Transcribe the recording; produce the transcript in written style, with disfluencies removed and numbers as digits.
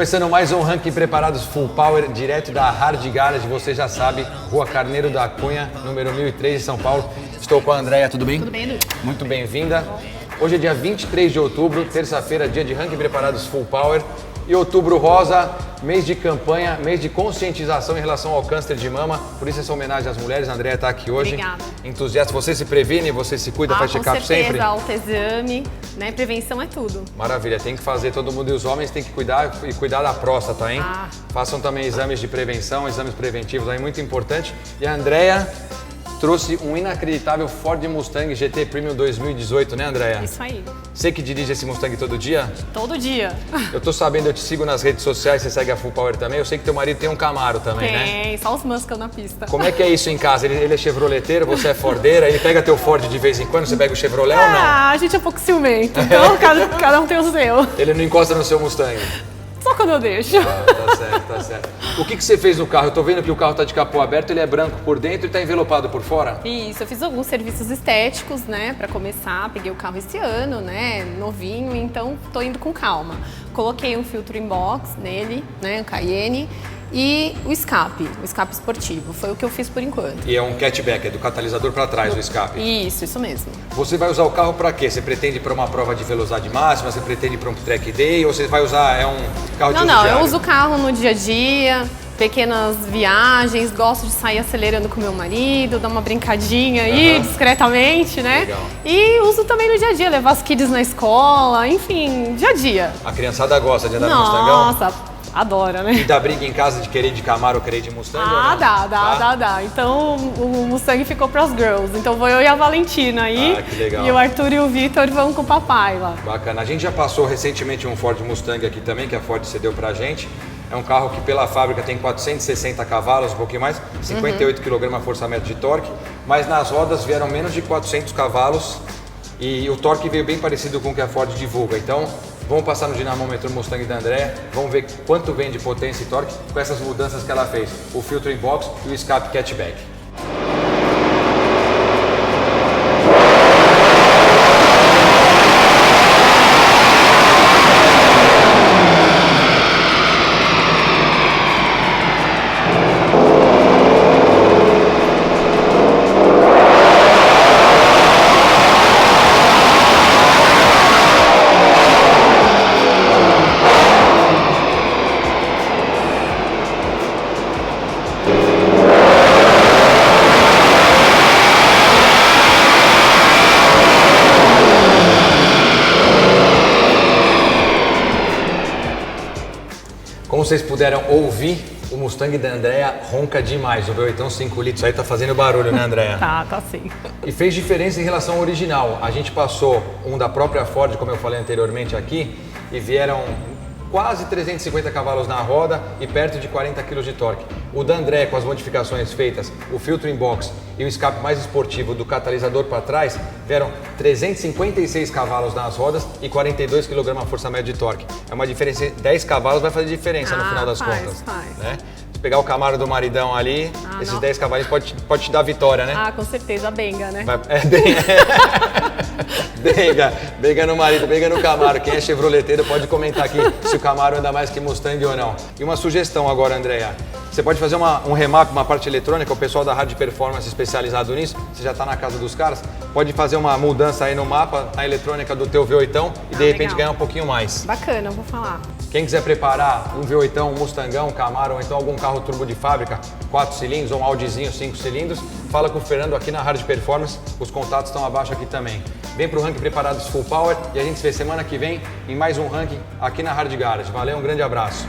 Começando mais um ranking preparados Full Power, direto da Hard Garage, você já sabe, Rua Carneiro da Cunha, número 1003 de São Paulo. Estou com a Andréia, tudo bem? Tudo bem, Edu? Muito bem-vinda. Hoje é dia 23 de outubro, terça-feira, dia de ranking preparados Full Power. E outubro rosa, mês de campanha, mês de conscientização em relação ao câncer de mama. Por isso essa homenagem às mulheres, a Andréia está aqui hoje. Obrigada. Entusiasta, você se previne, você se cuida, faz check-up sempre? Com certeza, autoexame, né? Prevenção é tudo. Maravilha, tem que fazer todo mundo e os homens tem que cuidar e cuidar da próstata, hein? Façam também exames de prevenção, exames preventivos aí, muito importante. E a Andréia trouxe um inacreditável Ford Mustang GT Premium 2018, né, Andréia? Isso aí. Você que dirige esse Mustang todo dia? Todo dia. Eu tô sabendo, eu te sigo nas redes sociais, você segue a Full Power também. Eu sei que teu marido tem um Camaro também, né? Tem, só os muscles na pista. Como é que é isso em casa? Ele é chevroleteiro, você é fordeira, ele pega teu Ford de vez em quando, você pega o Chevrolet ou não? A gente é um pouco ciumento, então cada um tem o seu. Ele não encosta no seu Mustang? Só quando eu deixo. Tá certo, tá certo. O que você fez no carro? Eu tô vendo que o carro tá de capô aberto, ele é branco por dentro e tá envelopado por fora? Isso, eu fiz alguns serviços estéticos, né, pra começar. Peguei o carro esse ano, né, novinho, então tô indo com calma. Coloquei um filtro inbox nele, né, o Cayenne. E o escape esportivo, foi o que eu fiz por enquanto. E é um catchback, é do catalisador para trás o escape? Isso mesmo. Você vai usar o carro para quê? Você pretende ir para uma prova de velocidade máxima, você pretende ir para um track day ou você vai usar, um carro de uso diário? Não, eu uso o carro no dia a dia, pequenas viagens, gosto de sair acelerando com meu marido, dar uma brincadinha aí, discretamente, né? Legal. E uso também no dia a dia, levar os kids na escola, enfim, dia a dia. A criançada gosta de andar no Mustangão? Nossa, adora, né? E dá briga em casa de querer de Camaro ou querer de Mustang? Dá. Então o Mustang ficou para as girls. Então vou eu e a Valentina aí. Ah, que legal. E o Arthur e o Vitor vão com o papai lá. Bacana. A gente já passou recentemente um Ford Mustang aqui também, que a Ford cedeu pra gente. É um carro que pela fábrica tem 460 cavalos, um pouquinho mais, 58 kgfm de torque, mas nas rodas vieram menos de 400 cavalos e o torque veio bem parecido com o que a Ford divulga. Então, vamos passar no dinamômetro Mustang da Andréia, vamos ver quanto vem de potência e torque com essas mudanças que ela fez. O filtro inbox e o escape catchback. Como vocês puderam ouvir, o Mustang da Andréia ronca demais. O V8 5 litros aí tá fazendo barulho, né, Andréia? Tá sim. E fez diferença em relação ao original. A gente passou um da própria Ford, como eu falei anteriormente aqui, e vieram quase 350 cavalos na roda e perto de 40 kg de torque. O da Andréia, com as modificações feitas, o filtro inbox e o escape mais esportivo do catalisador para trás, vieram 356 cavalos nas rodas e 42 kgfm de torque. É uma diferença, 10 cavalos vai fazer diferença no final das contas. Né? Se pegar o Camaro do maridão ali, esses 10 cavalos pode te dar vitória, né? Com certeza, a benga, né? Benga no marido, benga no Camaro. Quem é chevroleteiro pode comentar aqui se o Camaro anda mais que Mustang ou não. E uma sugestão agora, Andréia. Você pode fazer um remap, uma parte eletrônica, o pessoal da Hard Performance especializado nisso, você já está na casa dos caras, pode fazer uma mudança aí no mapa, na eletrônica do teu V8 e de repente ganhar um pouquinho mais. Bacana, vou falar. Quem quiser preparar um V8, um Mustangão, um Camaro ou então algum carro turbo de fábrica, 4 cilindros ou um Audizinho 5 cilindros, fala com o Fernando aqui na Hard Performance, os contatos estão abaixo aqui também. Vem pro ranking Preparados Full Power e a gente se vê semana que vem em mais um ranking aqui na Hard Garage. Valeu, um grande abraço.